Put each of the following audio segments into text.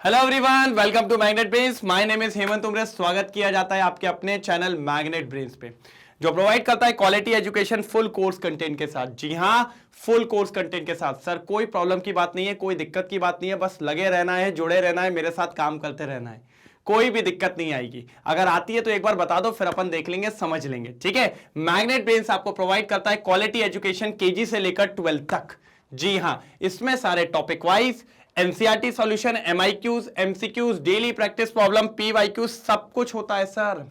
Hello everyone, welcome to magnet brains. My name is Hemant Umare. स्वागत किया जाता है आपके अपने चैनल मैग्नेट ब्रेन्स पे, जो प्रोवाइड करता है quality education full course content के साथ। जी हां, फुल कोर्स कंटेंट के साथ। सर कोई प्रॉब्लम की बात नहीं है, कोई दिक्कत की बात नहीं है, बस लगे रहना है, जुड़े रहना है, मेरे साथ काम करते रहना है, कोई भी दिक्कत नहीं आएगी। अगर आती है तो एक बार बता दो, फिर अपन देख लेंगे, समझ लेंगे। ठीक है, मैग्नेट ब्रेन्स आपको प्रोवाइड करता है क्वालिटी एजुकेशन केजी से लेकर 12 तक। जी हां, इसमें सारे topic wise NCERT solution, MIQs, MCQs, daily practice problem, PYQs, सब कुछ होता है सर।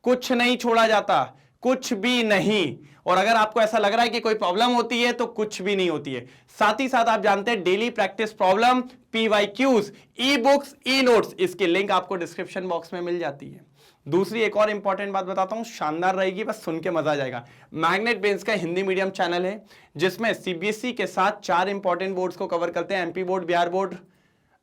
कुछ नहीं छोड़ा जाता, कुछ भी नहीं। और अगर आपको ऐसा लग रहा है कि कोई प्रॉब्लम होती है तो कुछ भी नहीं होती है। साथ ही साथ आप जानते हैं daily practice problem, PYQs, e books, e notes, इसकी लिंक आपको डिस्क्रिप्शन बॉक्स में मिल जाती है। दूसरी एक और इंपॉर्टेंट बात बताता हूं, शानदार रहेगी, बस सुन के मजा आ जाएगा। मैग्नेट ब्रेन्स का हिंदी मीडियम चैनल है, जिसमें सीबीएसई के साथ 4 इंपॉर्टेंट बोर्ड्स को कवर करते हैं, MP board, Bihar board,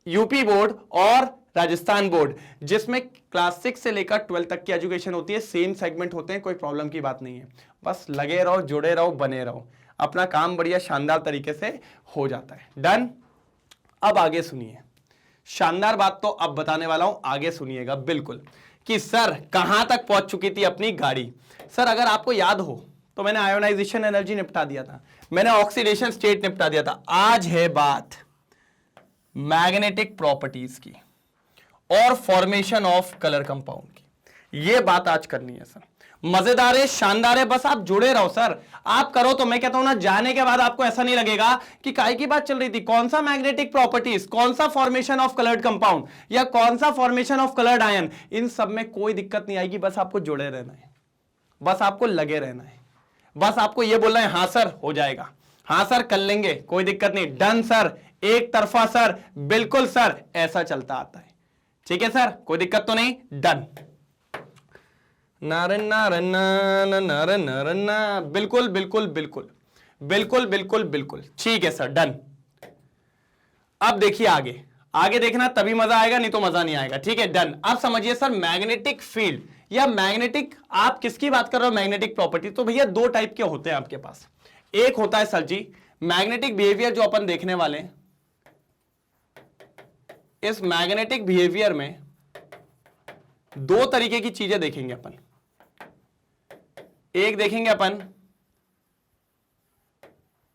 UP board और राजस्थान बोर्ड, जिसमें क्लास 6 से लेकर 12 तक की एजुकेशन होती है। सेम सेगमेंट होते हैं, कोई प्रॉब्लम की बात नहीं है। बस लगे रहो, जुड़े रहो, बने रहो, अपना काम बढ़िया शानदार तरीके से हो जाता है। डन। अब आगे सुनिए, शानदार बात तो अब बताने वाला हूं, आगे सुनिएगा बिल्कुल, कि सर कहां तक पहुंच चुकी थी अपनी गाड़ी। सर अगर आपको याद हो तो मैंने आयोनाइजेशन एनर्जी निपटा दिया था, मैंने ऑक्सीडेशन स्टेट निपटा दिया था। आज है बात मैग्नेटिक प्रॉपर्टीज की और फॉर्मेशन ऑफ कलर कंपाउंड की। यह बात आज करनी है सर। मजेदार है, शानदार है, बस आप जुड़े रहो सर। आप करो तो मैं कहता हूं ना, जाने के बाद आपको ऐसा नहीं लगेगा कि काय की बात चल रही थी, कौन सा मैग्नेटिक प्रॉपर्टीज, कौन सा फॉर्मेशन ऑफ कलर्ड कंपाउंड या कौन सा फॉर्मेशन ऑफ कलर्ड आयन, इन सब में कोई दिक्कत नहीं आएगी। बस आपको जुड़े रहना है, बस आपको लगे रहना है, बस आपको यह बोलना है हाँ सर हो जाएगा, हाँ सर कर लेंगे, कोई दिक्कत नहीं, डन सर, एक तरफा सर, बिल्कुल सर, ऐसा चलता आता है। ठीक है सर, कोई दिक्कत तो नहीं, डन। नारन नारन नारन नारन ना, बिल्कुल बिल्कुल बिल्कुल बिल्कुल बिल्कुल बिल्कुल ठीक है सर, डन। अब देखिए आगे, आगे देखना तभी मजा आएगा, नहीं तो मजा नहीं आएगा। ठीक है, डन। अब समझिए सर, मैग्नेटिक फील्ड या मैग्नेटिक, आप किसकी बात कर रहे हो, मैग्नेटिक प्रॉपर्टी। तो भैया दो टाइप के होते हैं आपके पास। एक होता है सर जी मैग्नेटिक बिहेवियर, जो अपन देखने वाले हैं। इस मैग्नेटिक बिहेवियर में दो तरीके की चीजें देखेंगे अपन। एक देखेंगे अपन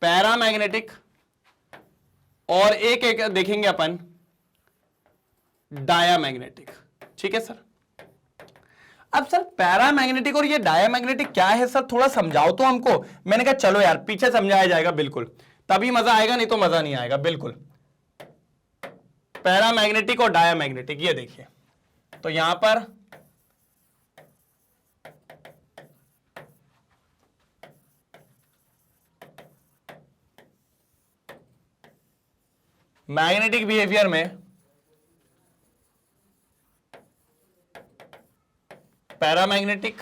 पैरामैग्नेटिक और एक देखेंगे अपन डायामैग्नेटिक। ठीक है सर। अब सर पैरामैग्नेटिक और ये डायामैग्नेटिक क्या है सर, थोड़ा समझाओ तो हमको। मैंने कहा चलो यार पीछे समझाया जाएगा, बिल्कुल तभी मजा आएगा, नहीं तो मजा नहीं आएगा। बिल्कुल पैरामैग्नेटिक और डायामैग्नेटिक, ये देखिए। तो यहां पर मैग्नेटिक बिहेवियर में पैरामैग्नेटिक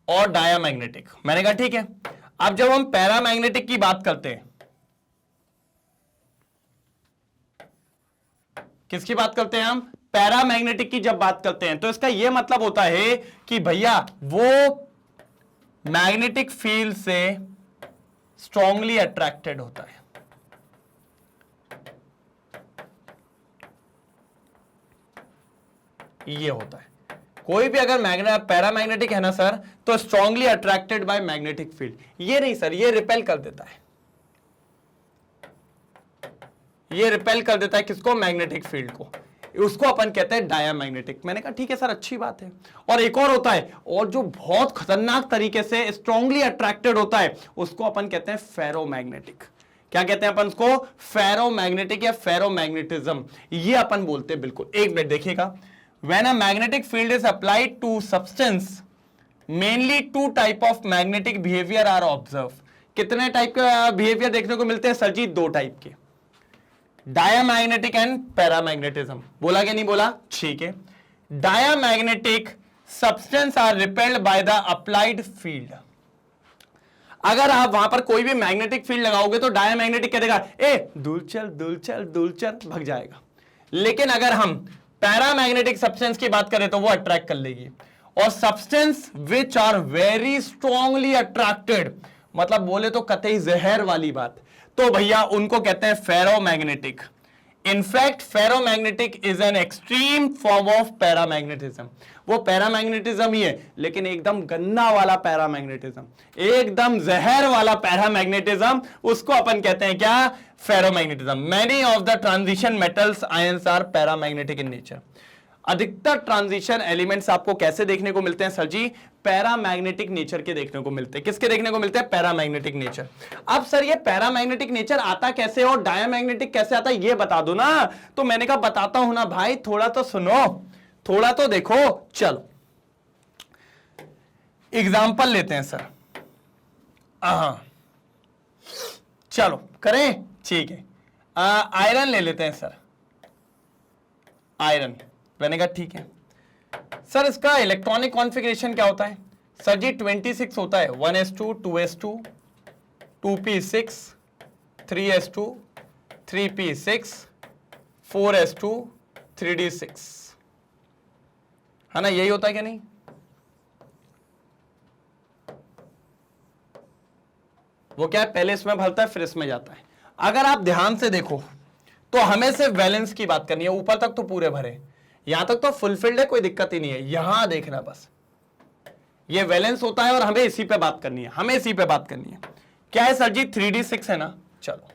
और डायामैग्नेटिक, मैंने कहा ठीक है। अब जब हम पैरामैग्नेटिक की बात करते हैं, किसकी बात करते हैं हम, पैरामैग्नेटिक की जब बात करते हैं, तो इसका यह मतलब होता है कि भैया वो मैग्नेटिक फील्ड से स्ट्रांगली अट्रैक्टेड होता है। ये होता है, कोई भी अगर पैरामैग्नेटिक है ना सर, तो strongly attracted by magnetic field. ये नहीं सर, ये रिपेल कर देता है, ये रिपेल कर देता है किसको, मैग्नेटिक फील्ड को। उसको अपन कहते हैं डायामैग्नेटिक। मैंने कहा ठीक है सर, अच्छी बात है। और एक और होता है, और जो बहुत खतरनाक तरीके से स्ट्रांगली अट्रैक्टेड होता है, उसको अपन कहते हैं फेरोमैग्नेटिक। क्या कहते हैं अपन उसको, फेरोमैग्नेटिक या फेरोमैग्नेटिज्म, ये अपन बोलते हैं। बिल्कुल, एक मिनट देखिएगा। When a magnetic field is applied to substance, mainly two type of magnetic behavior are observed. कितने टाइप के बिहेवियर देखने को मिलते हैं सर जी, दो टाइप के, डायामैग्नेटिक एंड पैरामैग्नेटिज्म। बोला क्या नहीं बोला, ठीक है। Diamagnetic substance are repelled by the applied field. अगर आप वहां पर कोई भी मैग्नेटिक फील्ड लगाओगे तो डायामैग्नेटिक क्या देगा, ए दूर चल दूर चल दूर चल, भग जाएगा। लेकिन अगर हम पैरामैग्नेटिक सब्सटेंस की बात करें तो वो अट्रैक्ट कर लेगी। और substance which are very strongly attracted, मतलब बोले तो कतई जहर वाली बात, तो भैया उनको कहते हैं ferromagnetic. In fact ferromagnetic is an extreme form of paramagnetism. वो पैरामैग्नेटिज्म ही है, लेकिन एकदम गन्ना वाला पैरामैग्नेटिज्म, एकदम जहर वाला पैरामैग्नेटिज्म, उसको अपन कहते हैं क्या? Ferromagnetism. Many of the transition metals ions are paramagnetic in nature. अधिकतर ट्रांजिशन एलिमेंट्स आपको कैसे देखने को मिलते हैं सर जी? पैरामैग्नेटिक नेचर के देखने को मिलते हैं। किसके देखने को मिलते हैं? Paramagnetic nature. अब सर ये पैरामैग्नेटिक नेचर आता कैसे और डायमैग्नेटिक कैसे आता है, ये बता दो ना। तो मैंने कहा बताता हूं ना भाई, थोड़ा तो सुनो, थोड़ा तो देखो। चलो एग्जाम्पल लेते हैं सर। चलो करें, ठीक है। आयरन ले लेते हैं सर, आयरन। मैंने कहा ठीक है सर, इसका इलेक्ट्रॉनिक कॉन्फ़िगरेशन क्या होता है? सर जी 26 होता है, 1s2 2s2 2p6 3s2 3p6 4s2 3d6, है ना? यही होता है क्या नहीं? वो क्या है, पहले इसमें भरता है फिर इसमें जाता है। अगर आप ध्यान से देखो तो हमें सिर्फ वैलेंस की बात करनी है, ऊपर तक तो पूरे भरे, यहां तक तो फुलफिल्ड है, कोई दिक्कत ही नहीं है। यहां देखना बस, ये वैलेंस होता है और हमें इसी पे बात करनी है, हमें इसी पे बात करनी है। क्या है सर जी? 3d6 है ना? चलो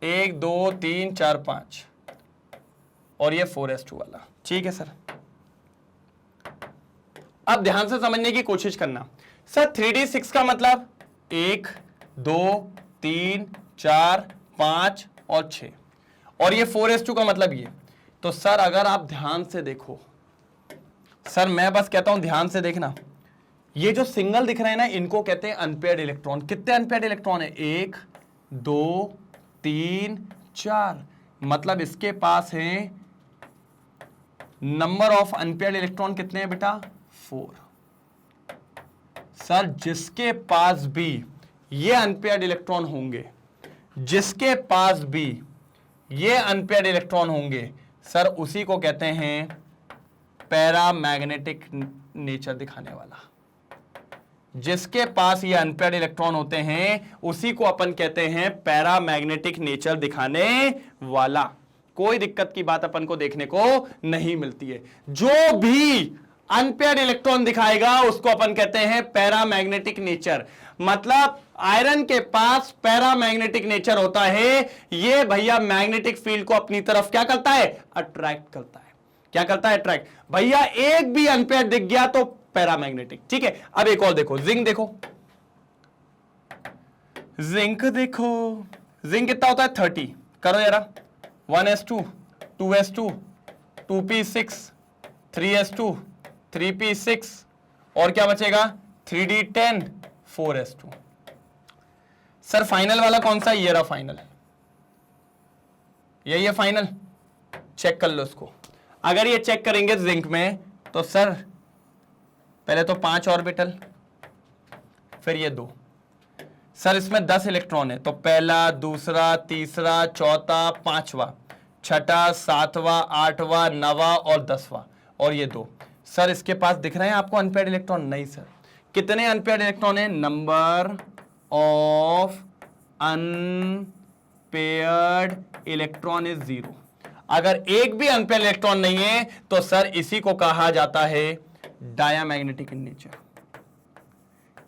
1 2 3 4 5 और ये 4s2 वाला, ठीक है सर। अब ध्यान से समझने की कोशिश करना। सर 3d6 का मतलब 1 2 3 4 5 और 6, और ये 4s2 का मतलब ये। तो सर अगर आप ध्यान से देखो, सर मैं बस कहता हूं ध्यान से देखना, ये जो सिंगल दिख रहे हैं ना, इनको कहते हैं अनपेयर्ड इलेक्ट्रॉन। कितने अनपेयर्ड इलेक्ट्रॉन है? 1 2 3 4, मतलब इसके पास है नंबर ऑफ अनपेयर्ड इलेक्ट्रॉन कितने हैं बेटा? 4। सर जिसके पास भी ये अनपेयर्ड इलेक्ट्रॉन होंगे, जिसके पास भी ये अनपेयर्ड इलेक्ट्रॉन होंगे, सर उसी को कहते हैं पैरामैग्नेटिक नेचर दिखाने वाला। जिसके पास ये अनपेयर्ड इलेक्ट्रॉन होते हैं उसी को अपन कहते हैं पैरामैग्नेटिक नेचर दिखाने वाला। कोई दिक्कत की बात अपन को देखने को नहीं मिलती है। जो भी अनपेयर्ड इलेक्ट्रॉन दिखाएगा उसको अपन कहते हैं पैरामैग्नेटिक नेचर। मतलब आयरन के पास पैरामैग्नेटिक नेचर होता है। ये भैया मैग्नेटिक फील्ड को अपनी तरफ क्या करता है? अट्रैक्ट करता है। क्या करता है? अट्रैक्ट। भैया एक भी अनपेयर्ड दिख गया तो पैरामैग्नेटिक, ठीक है। अब एक और देखो, जिंक देखो, जिंक देखो, जिंक कितना होता है? 30। करो जरा, 1s2 2s2 2p6 3s2 3p6 और क्या बचेगा? 3d10 4s2। सर फाइनल वाला कौन सा? ये रहा फाइनल, यही है फाइनल। चेक कर लो इसको। अगर ये चेक करेंगे जिंक में तो सर पहले तो 5 ऑर्बिटल, फिर ये 2। सर इसमें 10 इलेक्ट्रॉन है, तो पहला दूसरा तीसरा चौथा पांचवा छठा सातवां आठवां नवा और 10वां और ये 2। सर इसके पास दिख रहे हैं आपको अनपेयर्ड इलेक्ट्रॉन? नहीं सर। कितने अनपेयर्ड इलेक्ट्रॉन है? Number of unpaired electron is 0। अगर एक भी अनपेयर्ड इलेक्ट्रॉन नहीं है तो सर इसी को कहा जाता है डायामैग्नेटिक इन नेचर।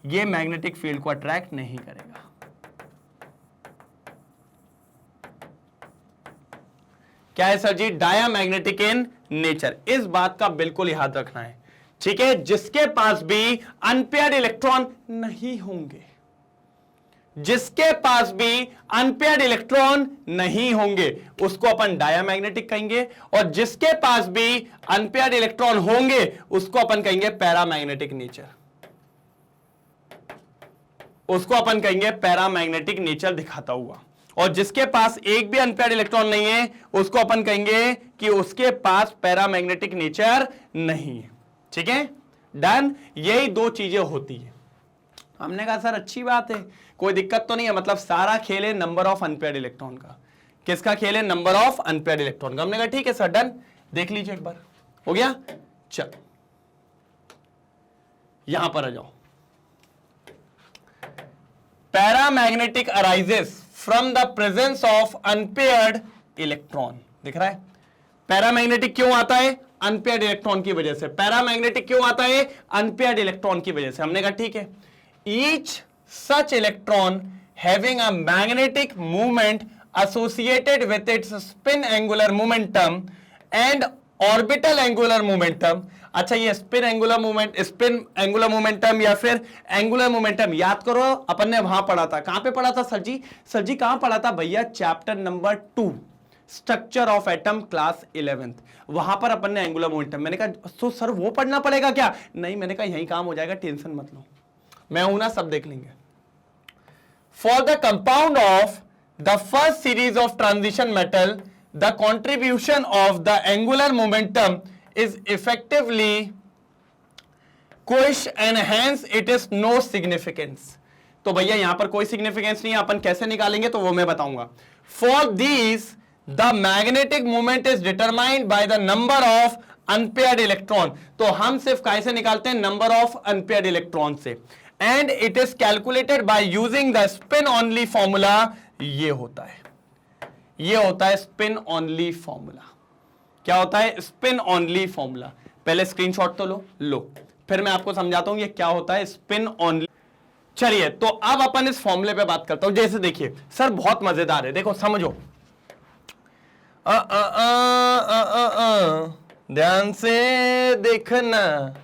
ये मैग्नेटिक फील्ड को अट्रैक्ट नहीं करेगा। क्या है सर जी? Diamagnetic in nature. इस बात का बिल्कुल याद रखना है, ठीक है। जिसके पास भी अनपेयर्ड इलेक्ट्रॉन नहीं होंगे, जिसके पास भी अनपेयर्ड इलेक्ट्रॉन नहीं होंगे उसको अपन डायामैग्नेटिक कहेंगे, और जिसके पास भी अनपेयर्ड इलेक्ट्रॉन होंगे उसको अपन कहेंगे पैरामैग्नेटिक नेचर। उसको अपन कहेंगे पैरामैग्नेटिक नेचर दिखाता हुआ। और जिसके पास एक भी अनपेयर्ड इलेक्ट्रॉन नहीं है उसको अपन कहेंगे कि उसके पास पैरामैग्नेटिक नेचर नहीं है, ठीक है। डन। यही 2 चीजें होती है। हमने कहा सर अच्छी बात है, कोई दिक्कत तो नहीं है, मतलब सारा खेल है नंबर ऑफ अनपेयर्ड इलेक्ट्रॉन का। किसका खेल है? नंबर ऑफ अनपेयर्ड इलेक्ट्रॉन का। हमने कहा ठीक है सर, डन। देख लीजिए एक बार, हो गया। चलो यहां पर आ जाओ। Paramagnetic arises from the presence of unpaired electron. दिख रहा है पैरामैग्नेटिक क्यों आता है? अनपेयर्ड इलेक्ट्रॉन की वजह से। पैरामैग्नेटिक क्यों आता है? अनपेयर्ड इलेक्ट्रॉन की वजह से। हमने कहा ठीक है, each such electron having a magnetic movement associated with its spin angular momentum and orbital angular momentum। अच्छा, ये स्पिन एंगुलर मोमेंटम या फिर एंगुलर मोमेंटम याद करो, अपन ने वहां पढ़ा था। कहां पे पढ़ा था सर जी? सर जी कहां पढ़ा था भैया? Chapter number 2 structure of atom class 11th, वहां पर अपन ने एंगुलर मोमेंटम। मैंने कहा तो सर वो पढ़ना पड़ेगा क्या? नहीं, मैंने कहा यही काम हो जाएगा, टेंशन मत लो, मैं हूं ना, सब देख लेंगे। For the compound of the first series of transition metal, the contribution of the angular momentum is effectively quash and hence it is no significance। तो भैया यहां पर कोई सिग्निफिकेंस नहीं है, अपन कैसे निकालेंगे तो वो मैं बताऊंगा। For these the magnetic moment is determined by the number of unpaired electron। तो हम सिर्फ कैसे निकालते हैं? नंबर ऑफ अनपेयर्ड इलेक्ट्रॉन से। And it is calculated by using the spin only formula. ये होता है स्पिन ओनली फॉर्मूला। क्या होता है? Spin only formula. पहले स्क्रीनशॉट तो लो, फिर मैं आपको समझाता हूं ये क्या होता है स्पिन ओनली। चलिए, तो अब अपन इस फॉर्मूले पे बात करता हूं। जैसे देखिए सर, बहुत मजेदार है, देखो समझो, ध्यान से देखना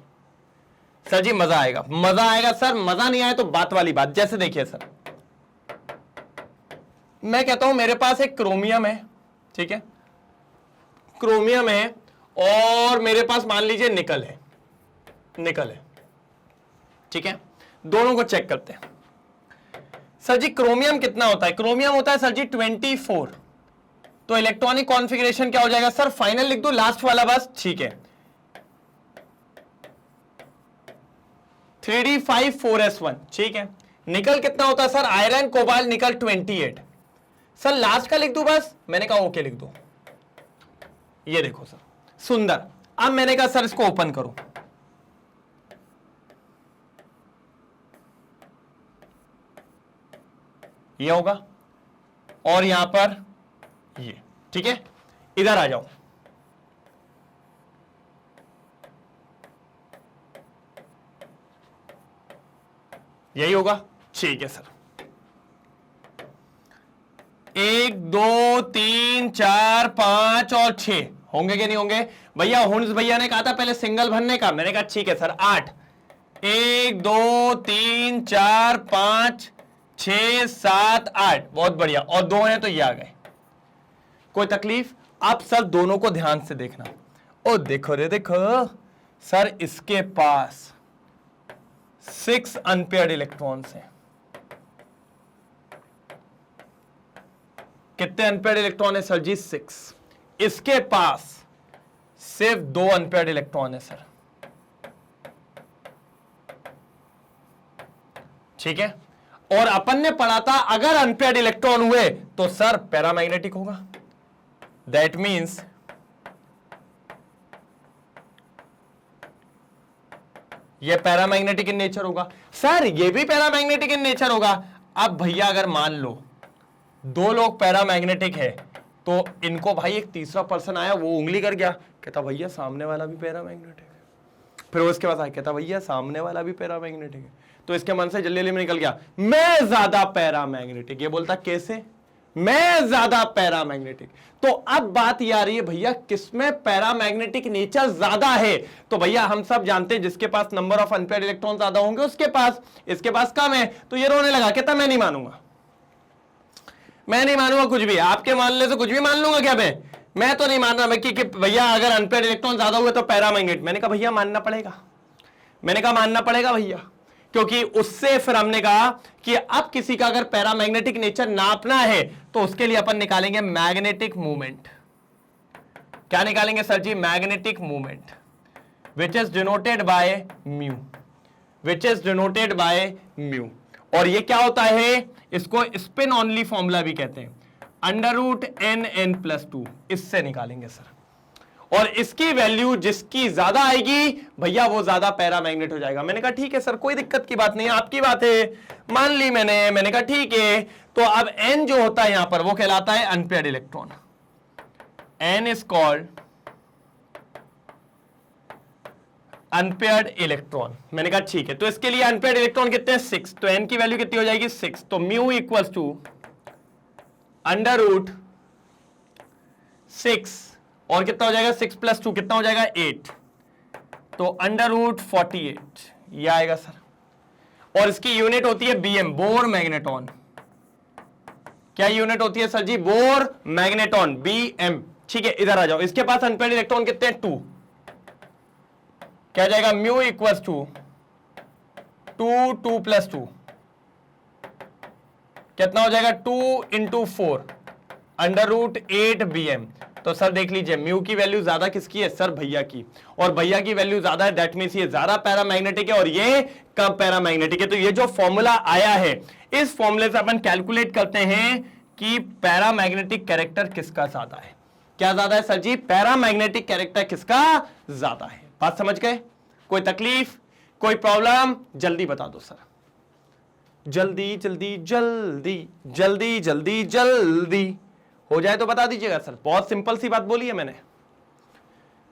सर जी, मजा आएगा, मजा आएगा सर। मजा नहीं आए तो बात वाली बात। जैसे देखिए सर, मैं कहता हूं मेरे पास एक क्रोमियम है, ठीक है, क्रोमियम है, और मेरे पास मान लीजिए निकल है, ठीक है, दोनों को चेक करते हैं। सर जी क्रोमियम कितना होता है? क्रोमियम होता है सर जी 24। तो इलेक्ट्रॉनिक कॉन्फ़िगरेशन क्या हो जाएगा सर? फाइनल लिख दो लास्ट वाला बस, ठीक है, 3d54s1, ठीक है। निकल कितना होता है sir? Iron cobalt nickel 28। Sir last का लिख दो बस, मैंने कहा ओके लिख दो। ये देखो सर, सुंदर। अब मैंने कहा सर इसको ओपन करो, ये होगा, और यहां पर ये, ठीक है। इधर आ जाओ, यही होगा, ठीक है सर। 1 2 3 4 5 और 6 होंगे कि नहीं होंगे? भैया हुंस भैया ने कहा था पहले सिंगल भरने का, मैंने कहा ठीक है सर। 8, 1 2 3 4 5 6 7 8, बहुत बढ़िया। और 2 हैं तो ये आ गए, कोई तकलीफ? आप सर दोनों को ध्यान से देखना। ओ देखो रे देखो सर, इसके पास 6 अनपेयर्ड इलेक्ट्रॉन्स हैं। कितने अनपेयर्ड इलेक्ट्रॉन है सर जी? 6। इसके पास सिर्फ 2 अनपेयर्ड इलेक्ट्रॉन है सर, ठीक है। और अपन ने पढ़ा था अगर अनपेयर्ड इलेक्ट्रॉन हुए तो सर पैरामैग्नेटिक होगा। दैट मीन्स ये पैरामैग्नेटिक इन नेचर होगा सर, ये भी पैरामैग्नेटिक इन नेचर होगा। अब भैया अगर मान लो 2 लोग पैरामैग्नेटिक है, तो इनको भाई एक तीसरा पर्सन आया, वो उंगली कर गया, कहता भैया सामने वाला भी पैरामैग्नेटिक है। फिर उसके बाद आया, कहता भैया सामने वाला भी पैरामैग्नेटिक है। तो इसके मन से जल्दी जल्दी में निकल गया, मैं ज्यादा पैरामैग्नेटिक। ये बोलता कैसे? मैं ज्यादा पैरामैग्नेटिक। तो अब बात ये आ रही है भैया किसमें पैरामैग्नेटिक नेचर ज्यादा है? तो भैया हम सब जानते हैं जिसके पास नंबर ऑफ अनपेयर्ड इलेक्ट्रॉन ज्यादा होंगे उसके पास, इसके पास कम है। तो ये रोने लगा, कहता मैं नहीं मानूंगा, मैं नहीं मानूंगा कुछ भी, आपके मानने से कुछ भी मान लूंगा क्या? मैं तो नहीं मान रहा मैं कि भैया अगर अनपेयर्ड इलेक्ट्रॉन ज्यादा हुए तो पैरामैग्नेटिक। मैंने कहा भैया मानना पड़ेगा, मैंने कहा मानना पड़ेगा भैया, क्योंकि उससे फिर हमने कहा कि अब किसी का अगर पैरामैग्नेटिक नेचर नापना है तो उसके लिए अपन निकालेंगे मैग्नेटिक मूवमेंट। क्या निकालेंगे सर जी? Magnetic movement, which is denoted by mu, which is denoted by mu. और ये क्या होता है? इसको स्पिन ओनली फॉर्मूला भी कहते हैं, √NN+2। इससे निकालेंगे सर। और इसकी वैल्यू जिसकी ज्यादा आएगी भैया वो ज्यादा पैरामैग्नेट हो जाएगा। मैंने कहा ठीक है सर, कोई दिक्कत की बात नहीं है, आपकी बात है, मान ली मैंने कहा ठीक है। तो अब n जो होता है यहां पर वो कहलाता है unpaired electron. n is called unpaired electron. मैंने कहा ठीक है, तो इसके लिए अनपेयर्ड इलेक्ट्रॉन कितने हैं 6, तो n की वैल्यू कितनी हो जाएगी 6, तो mu equals to under root 6 और कितना हो जाएगा 6 + 2 कितना हो जाएगा 8, तो अंडर रूट 48 ये आएगा सर। और इसकी यूनिट होती है बीएम, बोर मैग्नेटॉन। क्या यूनिट होती है sir ji? Bohr magneton, BM. ठीक है, इधर आ जाओ, इसके पास अनपेयर्ड इलेक्ट्रॉन कितने हैं 2, क्या जाएगा म्यू इक्वल्स टू 2 + 2 कितना हो जाएगा 2 × 4 अंडर रूट 8 BM। तो सर देख लीजिए म्यू की वैल्यू ज्यादा किसकी है सर? भैया की, और भैया की वैल्यू ज्यादा है, दैट मींस ये ज्यादा पैरामैग्नेटिक है और ये कम पैरामैग्नेटिक है। तो ये जो फॉर्मूला आया है, इस फॉर्मूले से अपन कैलकुलेट करते हैं कि पैरामैग्नेटिक कैरेक्टर किसका ज्यादा है। क्या ज्यादा है सर जी? पैरामैग्नेटिक कैरेक्टर किसका ज्यादा है। बात समझ गए? कोई तकलीफ, कोई प्रॉब्लम? जल्दी बता दो सर, जल्दी जल्दी जल्दी जल्दी जल्दी जल्दी हो जाए तो बता दीजिएगा सर। बहुत सिंपल सी बात बोली है मैंने,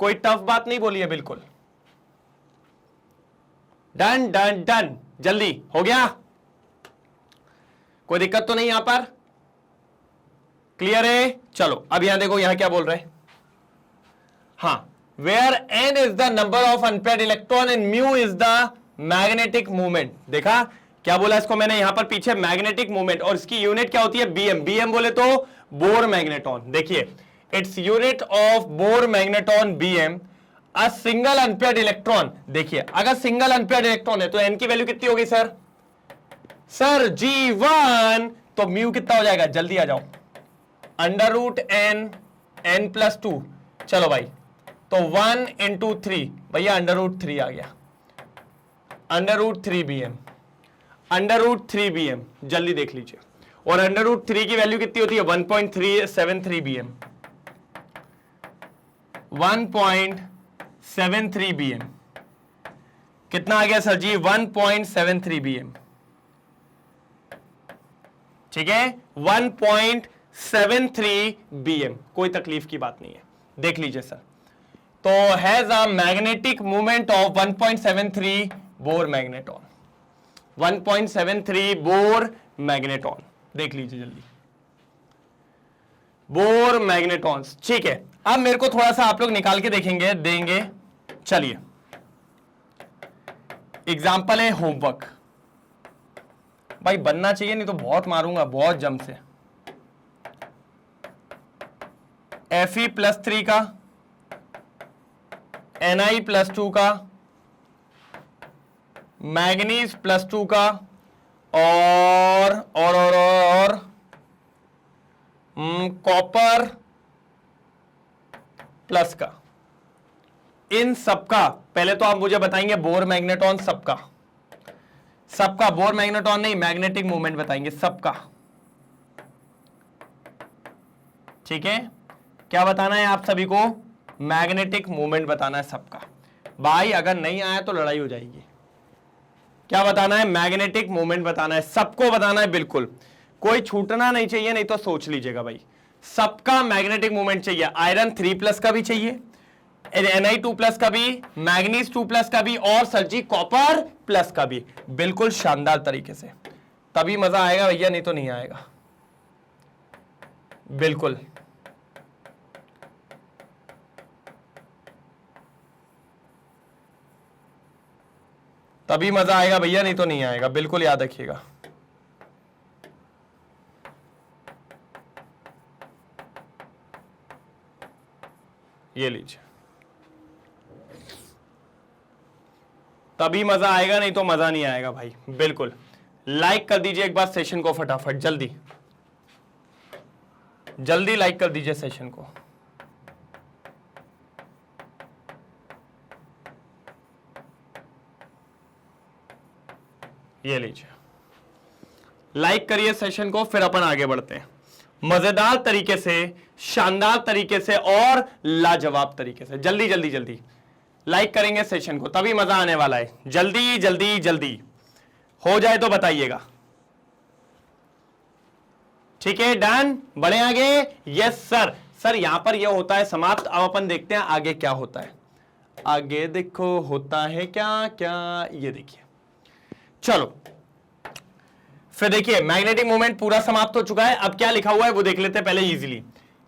कोई टफ बात नहीं बोली है, बिल्कुल। डन डन डन, जल्दी हो गया, कोई दिक्कत तो नहीं यहां पर? क्लियर है? चलो अब यहां देखो, यहां क्या बोल रहे हैं। हाँ, where n is the number of unpaired electron and mu is the magnetic moment। देखा क्या बोला इसको मैंने यहां पर पीछे? मैग्नेटिक मूवमेंट, और इसकी यूनिट क्या होती है? बीएम। बीएम बोले तो बोर मैग्नेटॉन। देखिए it's unit of Bohr magneton BM. A single unpaired electron, देखिए अगर सिंगल अनपेयर्ड इलेक्ट्रॉन है तो n की वैल्यू कितनी होगी सर? सर G1, तो म्यू कितना हो जाएगा? जल्दी आ जाओ, अंडर रूट n + 2। चलो भाई, तो 1 × 3 भैया अंडर रूट 3 आ गया, under root 3 BM, under root 3 BM। जल्दी देख लीजिए, और अंडर रूट 3 की वैल्यू कितनी होती है? 1.373 BM, 1.73 BM। कितना आ गया सर जी? 1.73 BM। ठीक है, 1.73 BM, कोई तकलीफ की बात नहीं है। देख लीजिए सर, तो has a magnetic movement of 1.73 bore magneton, 1.73 bore magneton. देख लीजिए जल्दी, बोर मैग्नेटॉन्स। ठीक है, अब मेरे को थोड़ा सा आप लोग निकाल के देंगे। चलिए एग्जाम्पल है होमवर्क, भाई बनना चाहिए, नहीं तो बहुत मारूंगा, बहुत जम से। Fe+3 का, Ni+2 का, मैग्नीज +2 का, और कॉपर प्लस का। इन सबका पहले तो आप मुझे बताएंगे बोर मैग्नेटॉन, सबका बोर मैग्नेटॉन नहीं, मैग्नेटिक मूवमेंट बताएंगे सबका। ठीक है, क्या बताना है आप सभी को? मैग्नेटिक मूवमेंट बताना है सबका। भाई अगर नहीं आया तो लड़ाई हो जाएगी। क्या बताना है? मैग्नेटिक मूवमेंट बताना है, सबको बताना है, बिल्कुल कोई छूटना नहीं चाहिए, नहीं तो सोच लीजिएगा भाई। सबका मैग्नेटिक मूवमेंट चाहिए। आयरन 3+ का भी चाहिए, Ni2+ का भी, मैग्नीज 2+ का भी, और सर जी कॉपर प्लस का भी, बिल्कुल शानदार तरीके से। तभी मजा आएगा भैया, नहीं तो नहीं आएगा। बिल्कुल तभी मजा आएगा भैया, नहीं तो नहीं आएगा, बिल्कुल याद रखिएगा। ये लीजिए, तभी मजा आएगा, नहीं तो मजा नहीं आएगा भाई। बिल्कुल लाइक कर दीजिए एक बार सेशन को फटाफट, जल्दी जल्दी लाइक कर दीजिए सेशन को। ये लीजिए, लाइक करिए सेशन को, फिर अपन आगे बढ़ते हैं। मजेदार तरीके से, शानदार तरीके से और लाजवाब तरीके से। जल्दी जल्दी जल्दी लाइक करेंगे सेशन को, तभी मजा आने वाला है। जल्दी जल्दी जल्दी हो जाए तो बताइएगा। ठीक है, डन, बढ़े आगे। Yes sir. सर यहां पर यह होता है समाप्त। अब अपन देखते हैं आगे क्या होता है। आगे देखो होता है क्या क्या, ये देखिए। चलो फिर देखिए, मैग्नेटिक मोमेंट पूरा समाप्त हो चुका है। अब क्या लिखा हुआ है वो देख लेते हैं पहले easily.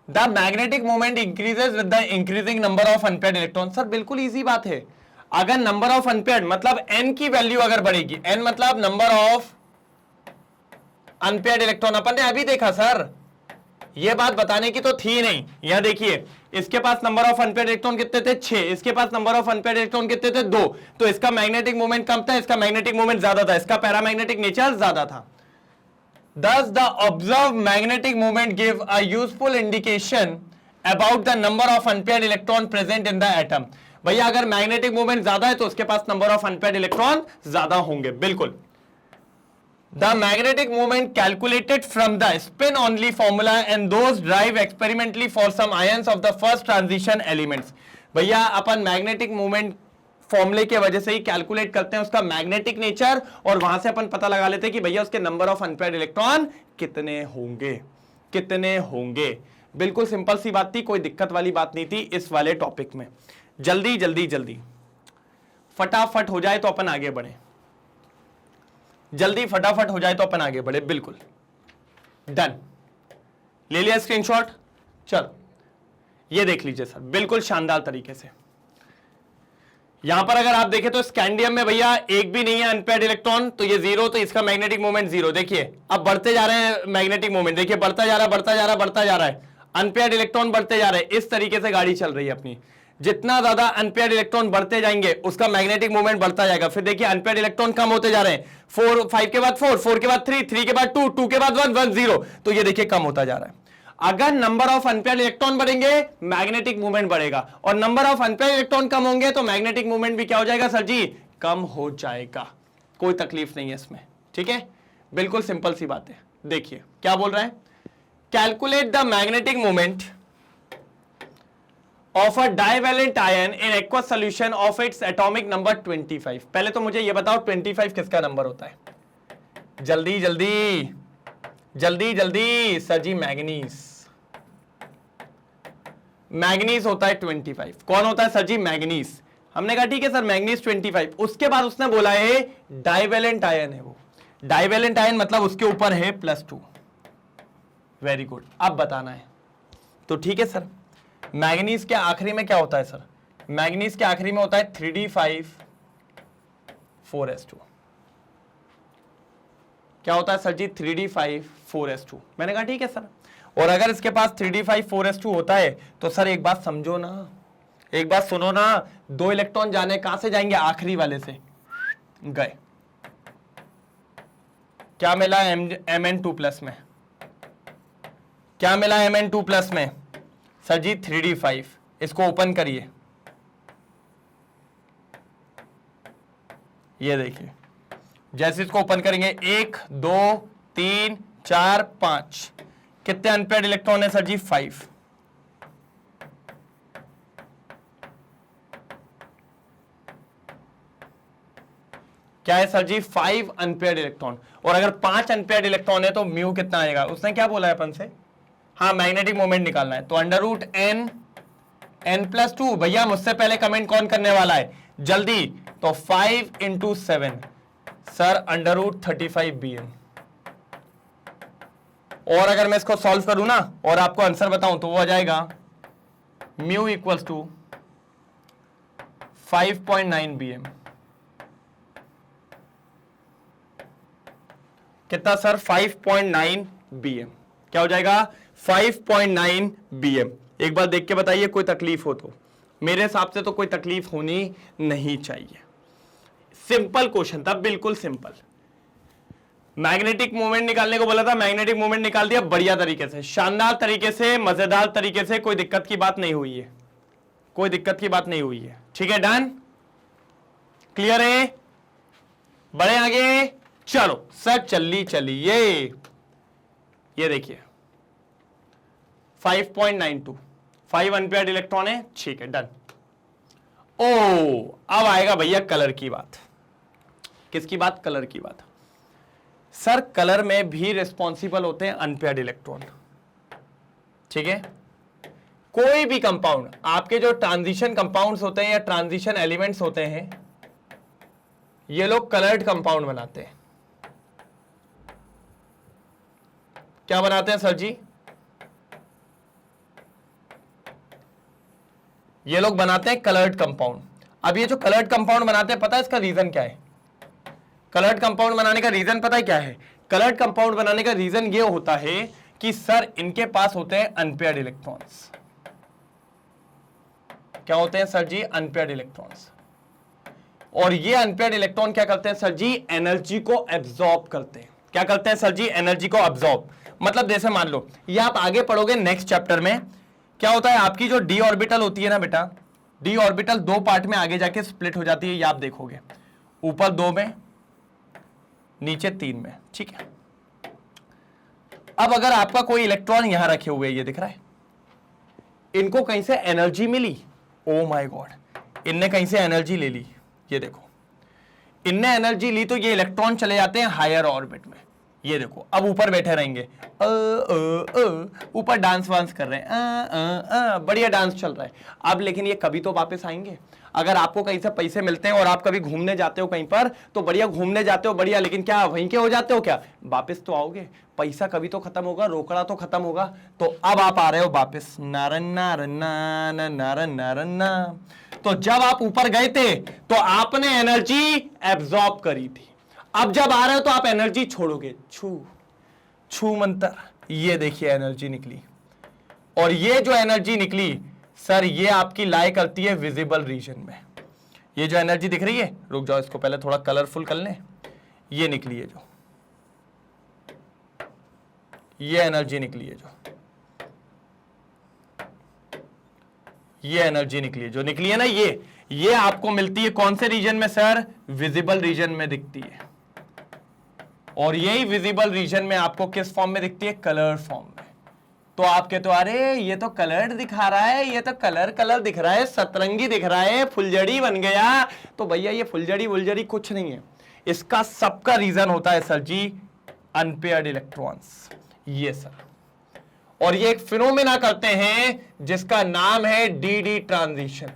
The magnetic moment increases with the increasing number of unpaired electron. Sir बिल्कुल इजी बात है। अगर नंबर ऑफ अनपेयर्ड मतलब n की वैल्यू अगर बढ़ेगी, n मतलब नंबर ऑफ अनपेयर्ड इलेक्ट्रॉन, अपन ने अभी देखा सर, ये बात बताने की तो थी नहीं। यहां देखिए, इसके पास नंबर ऑफ अनपेयर्ड इलेक्ट्रॉन कितने थे? 6। इसके पास नंबर ऑफ अनपेयर्ड इलेक्ट्रॉन कितने थे? 2। तो इसका मैग्नेटिक मोमेंट कम था, इसका मैग्नेटिक मोमेंट ज्यादा था, इसका पैरामैग्नेटिक नेचर ज्यादा था। Thus, the observed magnetic moment gave a useful indication about the number of unpaired electron present in the atom. भैया अगर मैग्नेटिक मोमेंट ज्यादा है तो उसके पास नंबर ऑफ अनपेयर्ड इलेक्ट्रॉन ज्यादा होंगे, बिल्कुल। The magnetic moment calculated from the spin only formula and those derived experimentally for some ions of the first transition elements. भैया अपन मैग्नेटिक मोमेंट फॉर्मूले के वजह से ही कैलकुलेट करते हैं उसका मैग्नेटिक नेचर, और वहां से अपन पता लगा लेते हैं कि भैया उसके नंबर ऑफ अनपेयर्ड इलेक्ट्रॉन कितने होंगे, कितने होंगे। बिल्कुल सिंपल सी बात थी, कोई दिक्कत वाली बात नहीं थी इस वाले टॉपिक में। जल्दी जल्दी जल्दी फटाफट हो जाए तो अपन आगे बढ़े, जल्दी फटाफट हो जाए तो अपन आगे बढ़े। बिल्कुल डन, ले लिया स्क्रीनशॉट। चलो ये देख लीजिए सर, बिल्कुल शानदार तरीके से। यहां पर अगर आप देखें तो स्कैंडियम में भैया एक भी नहीं है अनपेयर्ड इलेक्ट्रॉन, तो ये 0, तो इसका मैग्नेटिक मोमेंट 0। देखिए अब बढ़ते जा रहे हैं मैग्नेटिक मोमेंट, देखिए बढ़ता जा रहा है, बढ़ता जा रहा है, बढ़ता जा रहा है, अनपेयर्ड इलेक्ट्रॉन बढ़ते जा रहे हैं। इस तरीके से गाड़ी चल रही है अपनी। जितना ज्यादा अनपेयर्ड इलेक्ट्रॉन बढ़ते जाएंगे उसका मैग्नेटिक मोमेंट बढ़ता जाएगा। फिर देखिए अनपेयर्ड इलेक्ट्रॉन कम होते जा रहे हैं, 4, 5 के बाद 4, 4 के बाद 3, 3 के बाद 2, 2 के बाद 1, 1, 0, तो ये देखिए कम होता जा रहा है। अगर नंबर ऑफ अनपेयर्ड इलेक्ट्रॉन बढ़ेंगे मैग्नेटिक मूवमेंट बढ़ेगा, और नंबर ऑफ अनपेयर्ड इलेक्ट्रॉन कम होंगे तो मैग्नेटिक मूवमेंट भी क्या हो जाएगा सर जी? कम हो जाएगा। कोई तकलीफ नहीं है इसमें, ठीक है, बिल्कुल सिंपल सी बात है। देखिए क्या बोल रहा है, calculate the magnetic movement of a divalent ion in aqueous solution of its atomic number 25। पहले तो मुझे यह बताओ 25 किसका नंबर होता है? जल्दी जल्दी जल्दी जल्दी सर जी, मैग्नीज। मैग्नीज होता है 25। कौन होता है सर जी? मैग्नीज। हमने कहा ठीक है सर मैग्नीज 25। उसके बाद उसने बोला है डाइवैलेंट आयन है वो। डाइवैलेंट आयन मतलब उसके ऊपर है +2। वेरी गुड, अब बताना है तो ठीक है सर। मैग्नीज के आखिरी में क्या होता है सर? मैग्नीज के आखिरी में होता है 3d5 4s2। क्या होता है सर जी? 3d5 4s2। मैंने कहा ठीक है सर। और अगर इसके पास 3d5 4s2 होता है तो सर एक बात समझो ना, एक बात सुनो ना, 2 इलेक्ट्रॉन जाने कहां से जाएंगे? आखिरी वाले से गए। क्या मिला Mn2+ में? क्या मिला Mn2+ में? सर जी 3d5। इसको ओपन करिए, ये देखिए जैसे इसको ओपन करेंगे 1 2 3 4 5, कितने अनपेयर्ड इलेक्ट्रॉन है सर जी? 5। क्या है सर जी? 5 अनपेयर्ड इलेक्ट्रॉन। और अगर 5 अनपेयर्ड इलेक्ट्रॉन है तो म्यू कितना आएगा? उसने क्या बोला है अपन से? हाँ, मैग्नेटिक मोमेंट निकालना है, तो √n n+2। भैया मुझसे पहले कमेंट कौन करने वाला है? जल्दी, तो 5 × 7 सर √35 bm। और अगर मैं इसको सॉल्व करूं ना और आपको आंसर बताऊं तो वो आ जाएगा म्यू = 5.9 bm। कितना सर? 5.9 bm। क्या हो जाएगा? 5.9 bm। एक बार देख के बताइए, कोई तकलीफ हो तो? मेरे हिसाब से तो कोई तकलीफ होनी नहीं चाहिए। सिंपल क्वेश्चन था, बिल्कुल सिंपल। मैग्नेटिक मोमेंट निकालने को बोला था, मैग्नेटिक मोमेंट निकाल दिया बढ़िया तरीके से, शानदार तरीके से, मजेदार तरीके से। कोई दिक्कत की बात नहीं हुई है, कोई दिक्कत की बात नहीं हुई है। ठीक है, डन, क्लियर है? बढ़े आगे। चलो सर, चलिए ये देखिए 5.92, 5 अनपेयर्ड इलेक्ट्रॉन है, ठीक है, डन। ओ अब आएगा भैया कलर की बात। किसकी बात? कलर की बात। सर कलर में भी रिस्पॉन्सिबल होते हैं अनपेयर्ड इलेक्ट्रॉन, ठीक है। कोई भी कंपाउंड, आपके जो ट्रांजिशन कंपाउंड्स होते हैं या ट्रांजिशन एलिमेंट्स होते हैं, ये लोग कलर्ड कंपाउंड बनाते हैं। क्या बनाते हैं सर जी? ये लोग बनाते हैं कलर्ड कंपाउंड। अब ये जो कलर्ड कंपाउंड बनाते हैं, पता है इसका रीजन क्या है? कलर्ड कंपाउंड बनाने का रीजन पता है क्या है? कलर्ड कंपाउंड बनाने का रीजन ये होता है कि सर इनके पास होते हैं अनपेयर्ड इलेक्ट्रॉन्स। क्या होते हैं सर जी? Unpaired electrons. और ये अनपेयर्ड इलेक्ट्रॉन क्या करते हैं सर जी? एनर्जी को एब्जॉर्ब करते हैं। क्या करते हैं सर जी? एनर्जी को एब्जॉर्ब। मतलब जैसे मान लो, ये आप आगे पढ़ोगे नेक्स्ट चैप्टर में, क्या होता है आपकी जो डी ऑर्बिटल होती है ना बेटा, डी ऑर्बिटल दो पार्ट में आगे जाके स्प्लिट हो जाती है, ये आप देखोगे, ऊपर 2 में, नीचे 3 में, ठीक है। अब अगर आपका कोई इलेक्ट्रॉन यहां रखे हुए, ये दिख रहा है, इनको कहीं से एनर्जी मिली, ओ माय गॉड, इनने कहीं से एनर्जी ले ली, ये देखो, इनने एनर्जी ली तो ये इलेक्ट्रॉन चले जाते हैं हायर ऑर्बिट में, ये देखो, अब ऊपर बैठे रहेंगे, ऊपर डांस वांस कर रहे हैं, बढ़िया डांस चल रहा है। अब लेकिन ये कभी तो वापस आएंगे। अगर आपको कहीं से पैसे मिलते हैं और आप कभी घूमने जाते हो कहीं पर, तो बढ़िया घूमने जाते हो, बढ़िया, लेकिन क्या वहीं के हो जाते हो क्या? वापस तो आओगे, पैसा कभी तो खत्म होगा, रोकड़ा तो खत्म होगा। तो अब आप आ रहे हो वापस, नारन नारन नारन नारन ना। तो जब आप ऊपर गए थे तो आपने एनर्जी एब्जॉर्ब करी थी, अब जब आ रहे हो तो आप एनर्जी छोड़ोगे। छू छू मंतर, ये देखिए एनर्जी निकली, और ये जो एनर्जी निकली सर, ये आपकी लाई करती है विजिबल रीजन में। ये जो एनर्जी दिख रही है, रुक जाओ इसको पहले थोड़ा कलरफुल कर लें, ये निकली है जो, ये एनर्जी निकली है जो, ये एनर्जी निकली है जो, निकली है ना, ये आपको मिलती है कौन से रीजन में सर? विजिबल रीजन में दिखती है। और यही विजिबल रीजन में आपको किस फॉर्म में दिखती है? कलर फॉर्म में। तो आप कहते हो अरे ये तो कलर्ड दिखा रहा है, ये तो कलर दिख रहा है, सतरंगी दिख रहा है, फुलझड़ी बन गया। तो भैया ये फुलझड़ी वुलझड़ी कुछ नहीं है, इसका सबका रीजन होता है सर जी अनपेयर्ड इलेक्ट्रॉन्स, ये सर। और ये एक फिनोमेना करते हैं जिसका नाम है डी ट्रांजिशन।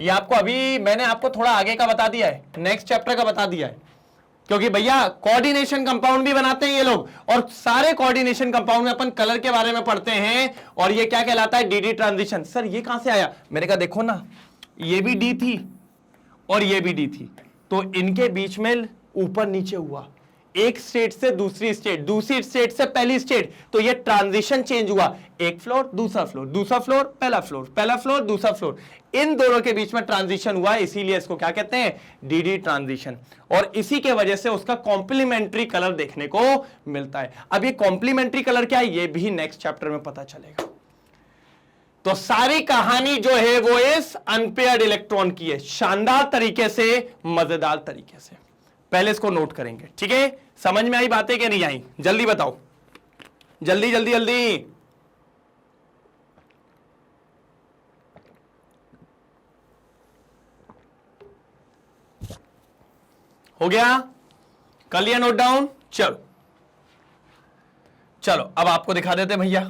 ये आपको अभी मैंने आपको थोड़ा आगे का बता दिया है, नेक्स्ट चैप्टर का बता दिया है, क्योंकि भैया कोऑर्डिनेशन कंपाउंड भी बनाते हैं ये लोग, और सारे कोऑर्डिनेशन कंपाउंड में अपन कलर के बारे में पढ़ते हैं, और ये क्या कहलाता है? D transition. सर ये कहां से आया? मैंने कहा देखो ना, ये भी डी थी और ये भी डी थी, तो इनके बीच में ऊपर नीचे हुआ, एक स्टेट से दूसरी स्टेट, दूसरी स्टेट से पहली स्टेट, तो ये ट्रांजिशन चेंज हुआ, एक फ्लोर दूसरा फ्लोर, दूसरा फ्लोर पहला फ्लोर, पहला फ्लोर दूसरा फ्लोर, इन दोनों के बीच में ट्रांजिशन हुआ, इसीलिए इसको क्या कहते हैं? D transition. और इसी के वजह से उसका कॉम्प्लीमेंट्री कलर देखने को मिलता है। अब ये कॉम्प्लीमेंट्री कलर क्या है, ये भी नेक्स्ट चैप्टर में पता चलेगा। तो सारी कहानी जो है वो इस अनपेयर्ड इलेक्ट्रॉन की है, शानदार तरीके से, मजेदार तरीके से। पहले इसको नोट करेंगे, ठीक है? समझ में आई बातें कि नहीं आई? जल्दी बताओ, जल्दी जल्दी जल्दी। हो गया? कर लिया नोट डाउन? चलो चलो अब आपको दिखा देते भैया।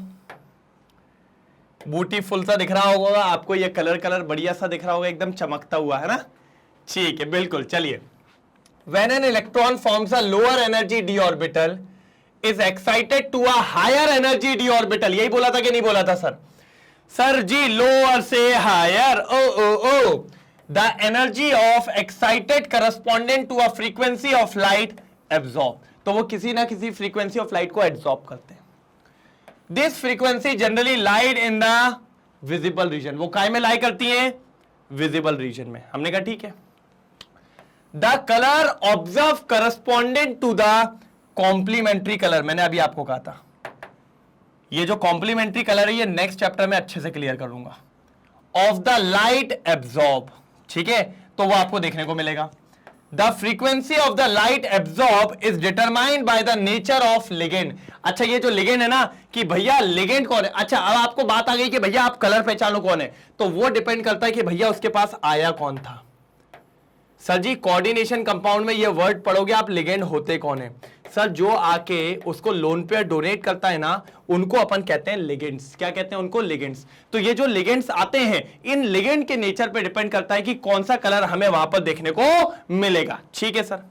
बूटी फुल सा दिख रहा होगा आपको, ये कलर बढ़िया सा दिख रहा होगा, एकदम चमकता हुआ, है ना? ठीक है, बिल्कुल। चलिए, when an electron forms a lower energy d orbital is excited to a higher energy d orbital, यही बोला था कि नहीं बोला था सर? सर जी लोअर से higher, oh the energy of excited corresponding to a frequency of light absorb, तो वो किसी ना किसी frequency of light को absorb करते हैं। This frequency generally lied in the visible region, वो काय में लाई करती हैं? visible region में। हमने कहा ठीक है। The color observed corresponding to the complementary color, मैंने अभी आपको कहा था, ये जो complementary color है ये नेक्स्ट चैप्टर में अच्छे से क्लियर करूंगा, of the light absorb, ठीक है? तो वो आपको देखने को मिलेगा। The frequency of the light absorb is determined by the nature of ligand, अच्छा ये जो लिगेंड है ना कि भैया लिगेंड कौन है, अच्छा अब आपको बात आ गई कि भैया आप कलर पहचानो कौन है, तो वो डिपेंड करता है कि भैया उसके पास आया कौन था। सर जी कोऑर्डिनेशन कंपाउंड में ये वर्ड पढ़ोगे आप, लिगेंड होते कौन है? सर जो आके उसको लोन पेयर डोनेट करता है ना, उनको अपन कहते हैं लिगेंड्स। क्या कहते हैं उनको? लिगेंड्स। तो ये जो लिगेंड्स आते हैं, इन लिगेंड के नेचर पे डिपेंड करता है कि कौन सा कलर हमें वहां पर देखने को मिलेगा। ठीक है sir.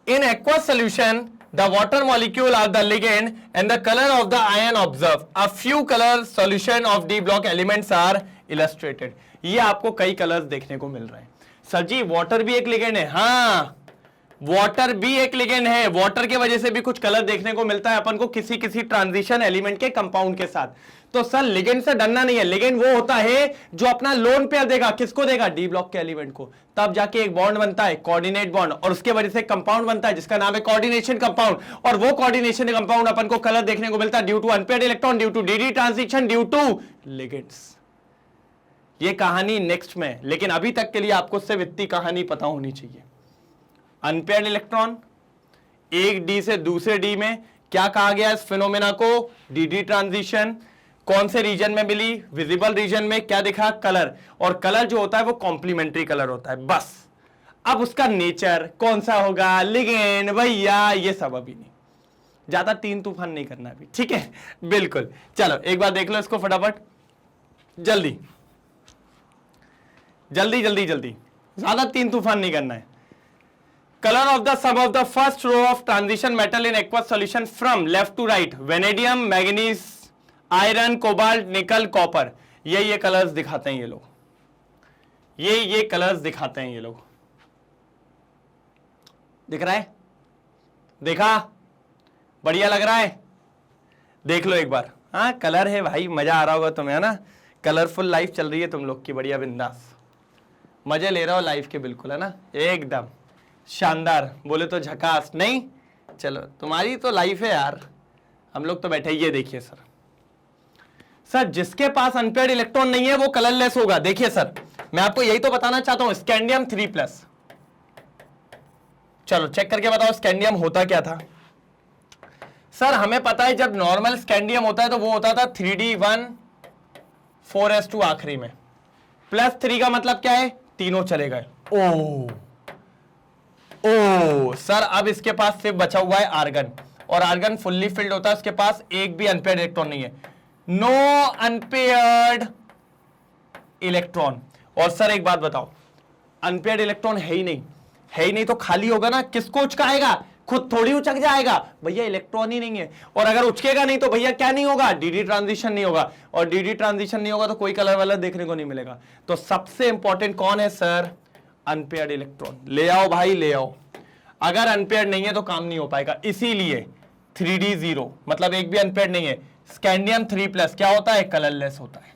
In aqueous solution the water molecule are the ligand and the color of the ion observed. A few color solution of D block elements are illustrated. ये आपको कई कलर्स देखने को मिल रहे हैं। सर जी वाटर भी एक लिगेंड है? हाँ वाटर भी एक लिगेंड है। वाटर के वजह से भी कुछ कलर देखने को मिलता है अपन को किसी किसी ट्रांजिशन एलिमेंट के कंपाउंड के साथ। तो सर लिगेंड से डरना नहीं है। लिगेंड वो होता है जो अपना लोन पेयर देगा। किसको देगा? डी ब्लॉक के एलिमेंट को। तब जाके एक बॉन्ड बनता है कोऑर्डिनेट बॉन्ड, और उसके वजह से कंपाउंड बनता है जिसका नाम है कोऑर्डिनेशन कंपाउंड। और वो कोऑर्डिनेशन कंपाउंड अपन को कलर देखने को मिलता है due to unpaired electron, due to d d transition, due to ligands. ये कहानी नेक्स्ट में, लेकिन अभी तक के लिए आपको सिर्फ इतनी कहानी पता होनी चाहिए। अनपेयर्ड इलेक्ट्रॉन एक डी से दूसरे डी में, क्या कहा गया इस फिनोमेना को? DD transition. कौन से रीजन में मिली? विजिबल रीजन में। क्या दिखा? कलर। और कलर जो होता है वो कॉम्प्लीमेंट्री कलर होता है बस। अब उसका नेचर कौन सा होगा? लिगेंड भैया, ये सब अभी नहीं, ज्यादा तीन तूफान नहीं करना अभी। ठीक है बिल्कुल। चलो एक बार देख लो इसको फटाफट, जल्दी जल्दी जल्दी जल्दी, ज्यादा तीन तूफान नहीं करना है। Color of the sum of the first row of transition metal in aqueous solution from left to right, vanadium, manganese, iron, cobalt, nickel, copper। ये कलर्स दिखाते हैं ये लोग, ये कलर्स दिखाते हैं ये लोग। दिख रहा है? देखा? बढ़िया लग रहा है? देख लो एक बार। हाँ कलर है भाई, मजा आ रहा होगा तुम्हें, है ना? कलरफुल लाइफ चल रही है तुम लोग की, बढ़िया बिंदास मजे ले रहे हो लाइफ के, बिल्कुल है ना? एकदम शानदार, बोले तो झकास। नहीं चलो तुम्हारी तो लाइफ है यार, हम लोग तो बैठे। ये देखिए सर, सर जिसके पास अनपेयर्ड इलेक्ट्रॉन नहीं है वो कलरलेस होगा। देखिए सर मैं आपको यही तो बताना चाहता हूं। स्कैंडियम 3+, चलो चेक करके बताओ स्कैंडियम होता क्या था। सर हमें पता है जब नॉर्मल स्कैंडियम होता है तो वो होता था 3D1 4s2 आखिरी में, +3 का मतलब क्या है? तीनों चले गए। ओ सर अब इसके पास सिर्फ बचा हुआ है आर्गन, और आर्गन फुल्ली फिल्ड होता है, उसके पास एक भी अनपेयर्ड इलेक्ट्रॉन नहीं है। No unpaired electron. और सर एक बात बताओ, अनपेयर्ड इलेक्ट्रॉन है ही नहीं, है ही नहीं तो खाली होगा ना, किसको उचकाएगा? खुद थोड़ी उचक जाएगा भैया, इलेक्ट्रॉन ही नहीं है। और अगर उचकेगा नहीं तो भैया क्या नहीं होगा? डीडी ट्रांजिशन नहीं होगा, और डीडी ट्रांजिशन नहीं होगा तो कोई कलर वाला देखने को नहीं मिलेगा। तो सबसे इंपॉर्टेंट कौन है सर? Unpaired electron. ले आओ भाई ले आओ, अगर अनपेयर्ड नहीं है तो काम नहीं हो पाएगा। इसीलिए 3D0 मतलब एक भी अनपेयर्ड नहीं है। स्कैंडियम 3+ क्या होता है? कलरलेस होता है।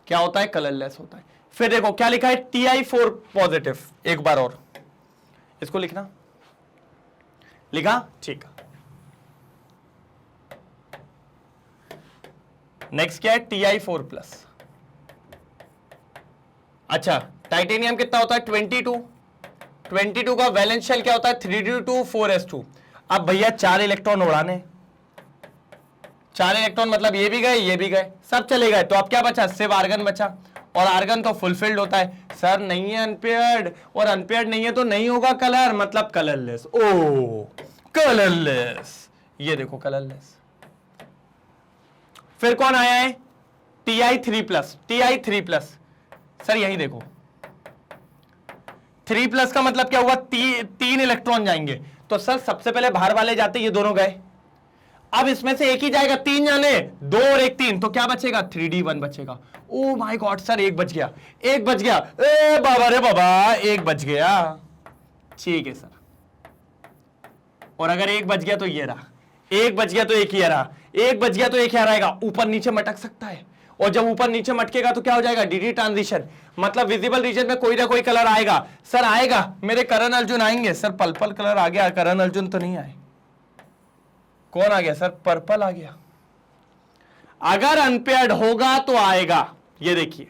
क्या होता है? कलरलेस होता है। फिर देखो क्या लिखा है? Ti4 positive. एक बार और इसको लिखना, लिखा? ठीक। नेक्स्ट क्या है? Ti4+। अच्छा टाइटेनियम कितना होता है? 22 का वैलेंस शेल क्या होता है? 3D2 4s2। अब भैया 4 इलेक्ट्रॉन उड़ाने, 4 इलेक्ट्रॉन मतलब ये भी गए ये भी गए, सब चले गए। तो अब क्या बचा? सिर्फ आर्गन बचा, और आर्गन तो फुलफिल्ड होता है। सर नहीं है अनपेयर्ड, और अनपेयर्ड नहीं है तो नहीं होगा कलर, मतलब कलरलेस। ओ कलरलेस, ये देखो कलरलेस। फिर कौन आया है? Ti3+। सर यही देखो 3+ का मतलब क्या हुआ? 3 इलेक्ट्रॉन जाएंगे। तो सर सबसे पहले बाहर वाले जाते, ये दोनों गए। अब इसमें से एक ही जाएगा, 3 जाने, 2 और 1 3, तो क्या बचेगा? 3D1 बचेगा। ओ माय गॉड सर एक बच गया, एक बच गया। ए बाबा रे बाबा, एक बच गया। ठीक है सर, और अगर एक बच गया तो ये रहा, एक बच गया तो एक ही रहा, एक बच गया तो एक ही रहेगा। ऊपर नीचे मटक सकता है, और जब ऊपर नीचे मटकेगा तो क्या हो जाएगा? डीडी ट्रांजिशन, मतलब विजिबल रीजन में कोई ना कोई कलर आएगा। सर आएगा, मेरे करण अर्जुन आएंगे। सर पर्पल कलर आ गया, करण अर्जुन तो नहीं आए। कौन आ गया सर? पर्पल आ गया। अगर अनपेयर्ड होगा तो आएगा, ये देखिए।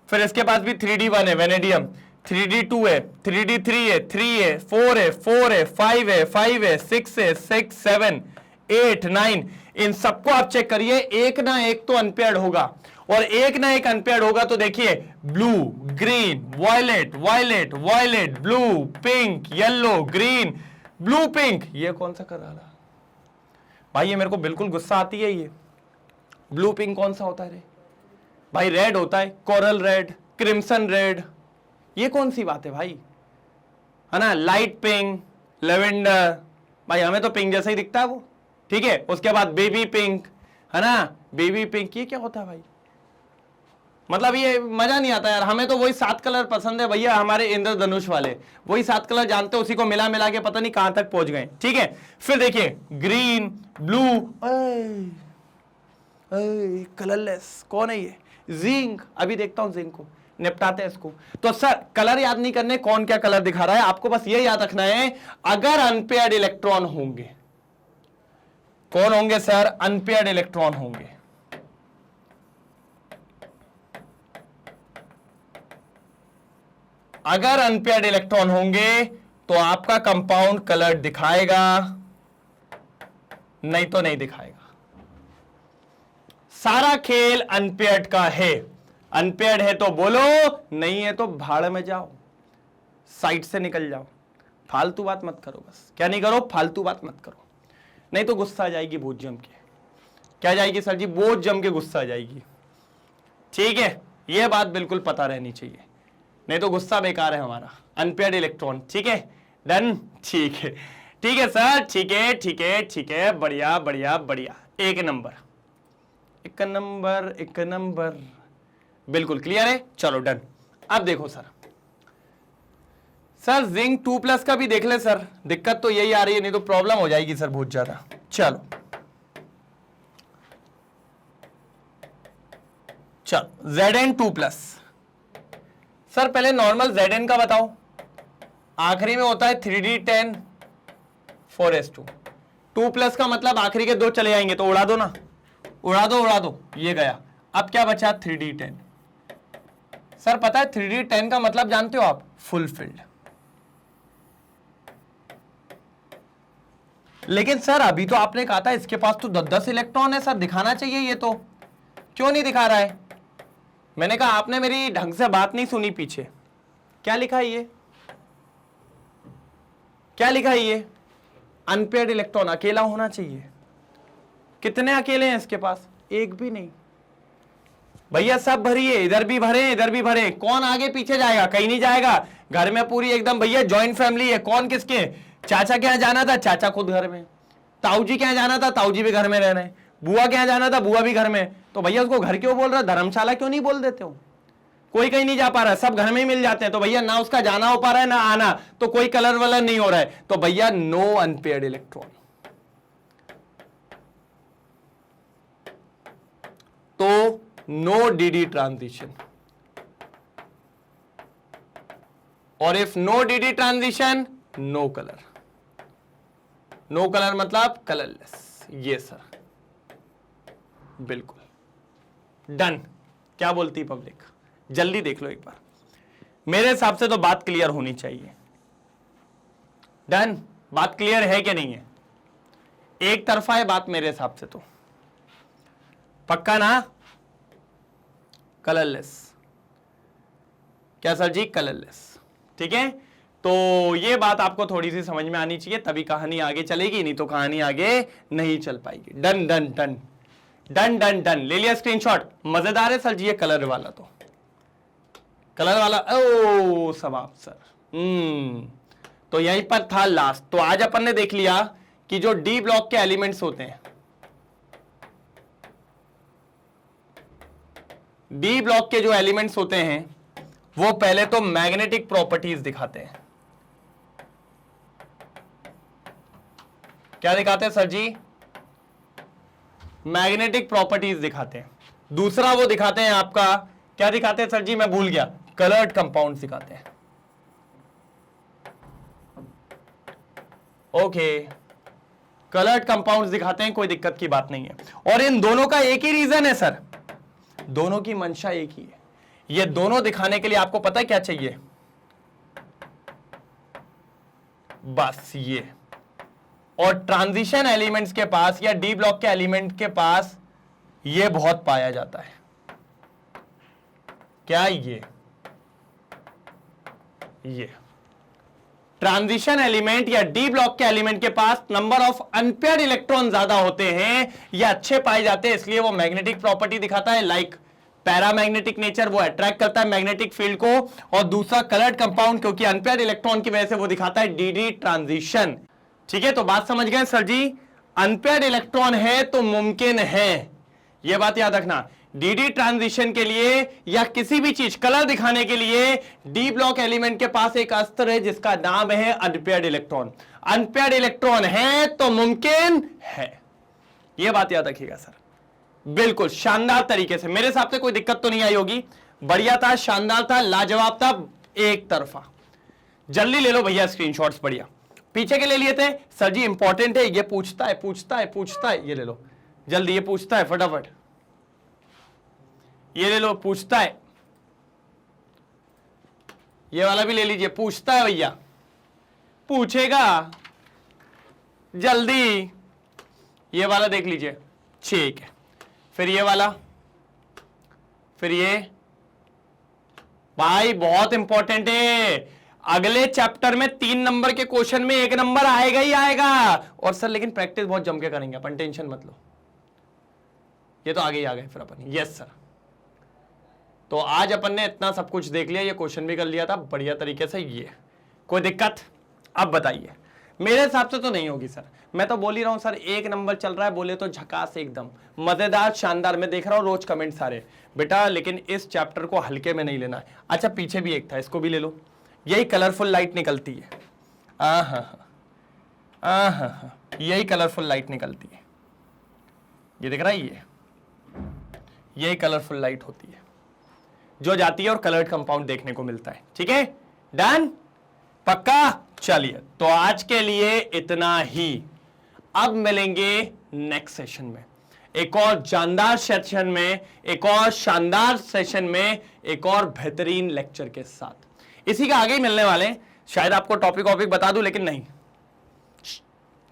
फिर इसके पास भी 3D1 है, वेनेडियम। 3D2 है, 3D3 है, 3 है, 4 है, 4 है, 5 है, 5 है, 6 है, 6, 7, 8, 9, इन सबको आप चेक करिए, एक ना एक तो अनपेयर्ड होगा, और एक ना एक अनपेयर्ड होगा तो देखिए blue, green, violet, violet, violet, blue, pink, yellow, green, blue, pink, ये कौन सा कर रहा है भाई? ये मेरे को बिल्कुल गुस्सा आती है। ये ब्लू पिंक कौन सा होता है रे भाई? रेड होता है, कोरल रेड, क्रिम्सन रेड, ये कौन सी बात है भाई? है ना, लाइट पिंक, लेवेंडर, भाई हमें तो पिंक जैसा ही दिखता है वो, ठीक है। उसके बाद बेबी पिंक, है ना, बेबी पिंक, ये क्या होता है भाई? मतलब ये मजा नहीं आता यार। हमें तो वही 7 कलर पसंद है भैया, हमारे इंद्रधनुष वाले वही 7 कलर जानते, उसी को मिला मिला के पता नहीं कहां तक पहुंच गए, ठीक है। फिर देखिए ग्रीन, ब्लू, कलरलेस, कौन है ये? जिंक, अभी देखता हूं जिंक को, निपटाते हैं इसको। तो सर कलर याद नहीं करने कौन क्या कलर दिखा रहा है, आपको बस ये याद रखना है, अगर अनपेयर्ड इलेक्ट्रॉन होंगे, कौन होंगे सर? अनपेयर्ड इलेक्ट्रॉन होंगे। अगर अनपेयर्ड इलेक्ट्रॉन होंगे तो आपका कंपाउंड कलर दिखाएगा, नहीं तो नहीं दिखाएगा। सारा खेल अनपेयर्ड का है। अनपेयर्ड है तो बोलो, नहीं है तो भाड़ में जाओ, साइड से निकल जाओ, फालतू बात मत करो। बस क्या नहीं करो? फालतू बात मत करो, नहीं तो गुस्सा आ जाएगी बहुत जम के। क्या जाएगी सर जी? बहुत जम के गुस्सा आ जाएगी, ठीक है। यह बात बिल्कुल पता रहनी चाहिए, नहीं तो गुस्सा बेकार है हमारा। अनपेयर्ड इलेक्ट्रॉन, ठीक है, डन, ठीक है, ठीक है सर, ठीक है, ठीक है, ठीक है, बढ़िया बढ़िया बढ़िया, एक नंबर, एक नंबर, एक नंबर, बिल्कुल क्लियर है। चलो डन। अब देखो सर, सर जिंक 2+ का भी देख ले सर, दिक्कत तो यही आ रही है, नहीं तो प्रॉब्लम हो जाएगी सर बहुत ज्यादा। चलो चलो Zn2+, सर पहले नॉर्मल Zn का बताओ, आखिरी में होता है 3D10 4s2, 2+ का मतलब आखिरी के 2 चले जाएंगे तो उड़ा दो ना, उड़ा दो उड़ा दो, ये गया। अब क्या बचा? 3D10। सर पता है 3D10 का मतलब जानते हो आप? फुलफिल्ड। लेकिन सर अभी तो आपने कहा था इसके पास तो 10-10 इलेक्ट्रॉन है सर, दिखाना चाहिए, ये तो क्यों नहीं दिखा रहा है? मैंने कहा आपने मेरी ढंग से बात नहीं सुनी पीछे। क्या लिखा है ये? क्या लिखा है ये? अनपेयर्ड इलेक्ट्रॉन अकेला होना चाहिए। कितने अकेले हैं इसके पास? एक भी नहीं भैया, सब भरिए, इधर भी भरे इधर भी भरे। कौन आगे पीछे जाएगा? कहीं नहीं जाएगा। घर में पूरी एकदम भैया जॉइंट फैमिली है। कौन किसके? चाचा के यहाँ जाना था, चाचा खुद घर में। ताऊ जी के यहाँ जाना था, ताऊ जी भी घर में रह रहे हैं। बुआ के यहाँ जाना था, बुआ भी घर में। तो भैया उसको घर क्यों बोल रहा? धर्मशाला क्यों नहीं बोल देते हो? कोई कहीं नहीं जा पा रहा है, सब घर में ही मिल जाते हैं। तो भैया ना उसका जाना हो पा रहा है ना आना, तो कोई कलर वलर नहीं हो रहा है, तो भैया नो अनपेयर्ड इलेक्ट्रॉन। तो नो डी ट्रांजिशन, और if no d transition no colour. No colour मतलब कलरलेस। ये सर बिल्कुल डन। क्या बोलती पब्लिक? जल्दी देख लो एक बार। मेरे हिसाब से तो बात क्लियर होनी चाहिए। डन। बात क्लियर है कि नहीं है? एक तरफा है बात मेरे हिसाब से तो। पक्का ना? कलरलेस। क्या सर जी? कलरलेस। ठीक है, तो ये बात आपको थोड़ी सी समझ में आनी चाहिए, तभी कहानी आगे चलेगी, नहीं तो कहानी आगे नहीं चल पाएगी। Done done done done done done. ले लिया स्क्रीनशॉट? मजेदार है सर जी ये कलर वाला। तो कलर वाला ओ सवाब सर। तो यहीं पर था लास्ट। तो आज अपन ने देख लिया कि जो डी ब्लॉक के एलिमेंट्स होते हैं, डी ब्लॉक के जो एलिमेंट्स होते हैं वो पहले तो मैग्नेटिक प्रॉपर्टीज दिखाते हैं। क्या दिखाते हैं सर जी? मैग्नेटिक प्रॉपर्टीज दिखाते हैं। दूसरा वो दिखाते हैं आपका, क्या दिखाते हैं सर जी? मैं भूल गया। कलर्ड कंपाउंड दिखाते हैं। ओके, कलर्ड कंपाउंड्स दिखाते हैं, कोई दिक्कत की बात नहीं है। और इन दोनों का एक ही रीजन है सर, दोनों की मंशा एक ही है। ये दोनों दिखाने के लिए आपको पता है क्या चाहिए? बस ये। और ट्रांजिशन एलिमेंट्स के पास या डी ब्लॉक के एलिमेंट के पास ये बहुत पाया जाता है। क्या ये ट्रांजिशन एलिमेंट या डी ब्लॉक के एलिमेंट के पास नंबर ऑफ अनपेयर्ड इलेक्ट्रॉन ज्यादा होते हैं, ये अच्छे पाए जाते हैं, इसलिए वो मैग्नेटिक प्रॉपर्टी दिखाता है, लाइक पैरामैग्नेटिक नेचर, वो अट्रैक्ट करता है मैग्नेटिक फील्ड को। और दूसरा कलर्ड कंपाउंड, क्योंकि अनपेयर्ड इलेक्ट्रॉन की वजह से वो दिखाता है डी ट्रांजिशन। ठीक है, तो बात समझ गए सर जी? अनपेयर्ड इलेक्ट्रॉन है तो मुमकिन है, यह बात याद रखना। डी ट्रांजिशन के लिए या किसी भी चीज कलर दिखाने के लिए डी ब्लॉक एलिमेंट के पास एक अस्त्र है जिसका नाम है अनपेयर्ड इलेक्ट्रॉन। अनपेयर्ड इलेक्ट्रॉन है तो मुमकिन है, यह बात याद रखिएगा सर। बिल्कुल शानदार तरीके से, मेरे हिसाब से कोई दिक्कत तो नहीं आई होगी। बढ़िया था, शानदार था, लाजवाब था, एक तरफा। जल्दी ले लो भैया स्क्रीनशॉट्स, बढ़िया। पीछे के ले लिए थे सर जी, इंपॉर्टेंट है, ये पूछता है, ये ले लो जल्दी, ये पूछता है फटाफट, ये ले लो, पूछता है, ये वाला भी ले लीजिए, पूछता है भैया, पूछेगा जल्दी, ये वाला देख लीजिए, ठीक है। फिर ये वाला, फिर ये भाई बहुत इंपॉर्टेंट है, अगले चैप्टर में 3 नंबर के क्वेश्चन में 1 नंबर आएगा ही आएगा। और सर लेकिन प्रैक्टिस बहुत जम के करेंगे अपन, टेंशन मत लो, ये तो आगे ही आ गए फिर अपन। यस सर, तो आज अपन ने इतना सब कुछ देख लिया, ये क्वेश्चन भी कर लिया था बढ़िया तरीके से। ये कोई दिक्कत अब बताइए? मेरे हिसाब से तो नहीं होगी सर, मैं तो बोल ही रहा हूं सर, 1 नंबर चल रहा है, बोले तो झकास, एकदम मजेदार, शानदार। मैं देख रहा हूं रोज कमेंट सारे, बेटा लेकिन इस चैप्टर को हल्के में नहीं लेना है। अच्छा पीछे भी एक था, इसको भी ले लो, यही कलरफुल लाइट निकलती है, यही कलरफुल लाइट निकलती है, ये दिख रहा है, यही कलरफुल लाइट होती है जो जाती है और कलर्ड कंपाउंड देखने को मिलता है। ठीक है, डन, पक्का? चलिए, तो आज के लिए इतना ही, अब मिलेंगे नेक्स्ट सेशन में, एक और जानदार सेशन में, एक और शानदार सेशन में, एक और बेहतरीन लेक्चर के साथ। इसी के आगे ही मिलने वाले हैं, शायद आपको टॉपिक बता दूं, लेकिन नहीं।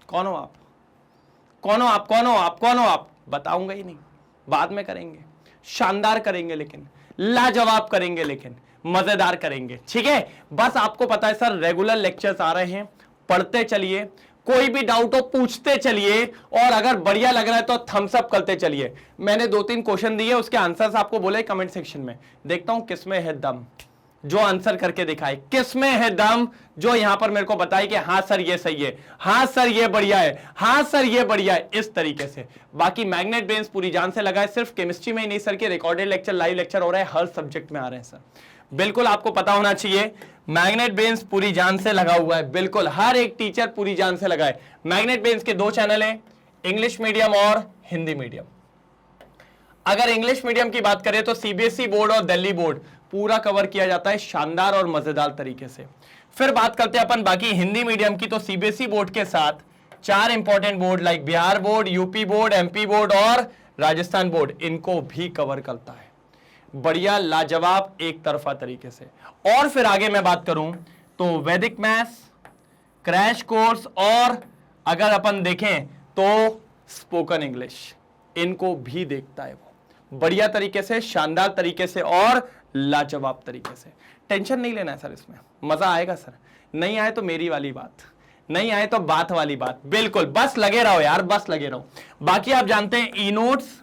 कौन हो आप, कौन हो आप, कौन हो आप, कौन हो आप? बताऊंगा ही नहीं, बाद में करेंगे, शानदार करेंगे, लेकिन लाजवाब करेंगे, लेकिन मजेदार करेंगे। ठीक है, बस आपको पता है सर, रेगुलर लेक्चर्स आ रहे हैं, पढ़ते चलिए, कोई भी डाउट हो पूछते चलिए, और अगर बढ़िया लग रहा है तो थम्स अप करते चलिए। मैंने 2-3 क्वेश्चन दिए, उसके आंसर्स आपको बोले कमेंट सेक्शन में, देखता हूं किसमें है दम जो आंसर करके दिखाए, किसमें है दम जो यहां पर मेरे को बताए कि हाँ सर ये सही है, हाँ सर ये बढ़िया है, हाँ सर ये बढ़िया है, इस तरीके से। बाकी मैग्नेट ब्रेन्स पूरी जान से लगाए, सिर्फ केमिस्ट्री में ही नहीं सर के रिकॉर्डेड लेक्चर, लाइव लेक्चर हो रहा है, हर सब्जेक्ट में आ रहे हैं सर। बिल्कुल आपको पता होना चाहिए, मैग्नेट ब्रेन्स पूरी जान से लगा हुआ है, बिल्कुल हर एक टीचर पूरी जान से लगा है। मैग्नेट ब्रेन्स के 2 चैनल हैं, इंग्लिश मीडियम और हिंदी मीडियम। अगर इंग्लिश मीडियम की बात करें तो सीबीएसई बोर्ड और दिल्ली बोर्ड पूरा कवर किया जाता है शानदार और मजेदार तरीके से। फिर बात करते हैं अपन बाकी हिंदी मीडियम की, तो सीबीएसई बोर्ड के साथ 4 important board like Bihar board, UP board, MP board और राजस्थान बोर्ड, इनको भी कवर करता है बढ़िया लाजवाब एक तरफा तरीके से। और फिर आगे मैं बात करूं तो वैदिक मैथ्स, क्रैश कोर्स, और अगर अपन देखें तो स्पोकन इंग्लिश, इनको भी देखता है वो बढ़िया तरीके से, शानदार तरीके से और लाजवाब तरीके से। टेंशन नहीं लेना है सर, इसमें मजा आएगा सर। नहीं आए तो मेरी वाली बात, नहीं आए तो बात वाली बात, बिल्कुल बस लगे रहो यार, बस लगे रहो। बाकी आप जानते हैं ई नोट्स,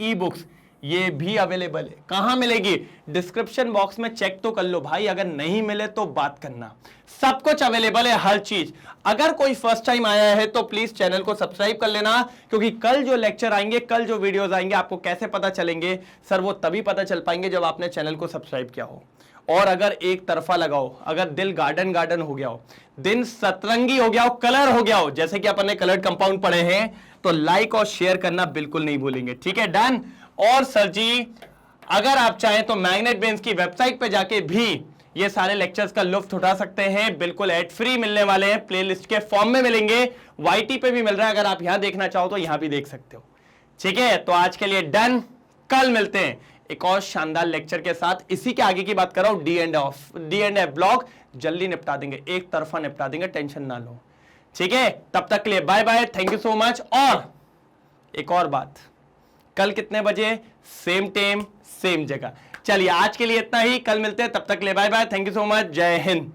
ई बुक्स ये भी अवेलेबल है। कहां मिलेगी? डिस्क्रिप्शन बॉक्स में चेक तो कर लो भाई, अगर नहीं मिले तो बात करना, सब कुछ अवेलेबल है, हर चीज। अगर कोई फर्स्ट टाइम आया है तो प्लीज चैनल को सब्सक्राइब कर लेना, क्योंकि कल जो लेक्चर आएंगे, कल जो वीडियोस आएंगे, आपको कैसे पता चलेंगे सर? वो तभी पता चल पाएंगे जब आपने चैनल को सब्सक्राइब किया हो। और अगर एक तरफा लगाओ, अगर दिल गार्डन गार्डन हो गया हो, दिन सतरंगी हो गया हो, कलर हो गया हो, जैसे कि अपन ने कलर्ड कंपाउंड पढ़े हैं, तो लाइक और शेयर करना बिल्कुल नहीं भूलेंगे। ठीक है, डन। और सर जी अगर आप चाहें तो मैग्नेट ब्रेन्स की वेबसाइट पे जाके भी ये सारे लेक्चर्स का लुत्फ उठा सकते हैं, बिल्कुल एड फ्री मिलने वाले हैं, प्लेलिस्ट के फॉर्म में मिलेंगे, वाईटी पे भी मिल रहा है, अगर आप यहां देखना चाहो तो यहां भी देख सकते हो। ठीक है, तो आज के लिए डन, कल मिलते हैं एक और शानदार लेक्चर के साथ। इसी के आगे की बात कर रहा हूं, डी एंड एफ ब्लॉक, जल्दी निपटा देंगे, एक तरफा निपटा देंगे, टेंशन ना लो, ठीक है। तब तक के लिए bye bye, thank you so much. और एक और बात, कल कितने बजे, सेम टाइम सेम जगह। चलिए आज के लिए इतना ही, कल मिलते हैं, तब तक के लिए bye bye, thank you so much, जय हिंद।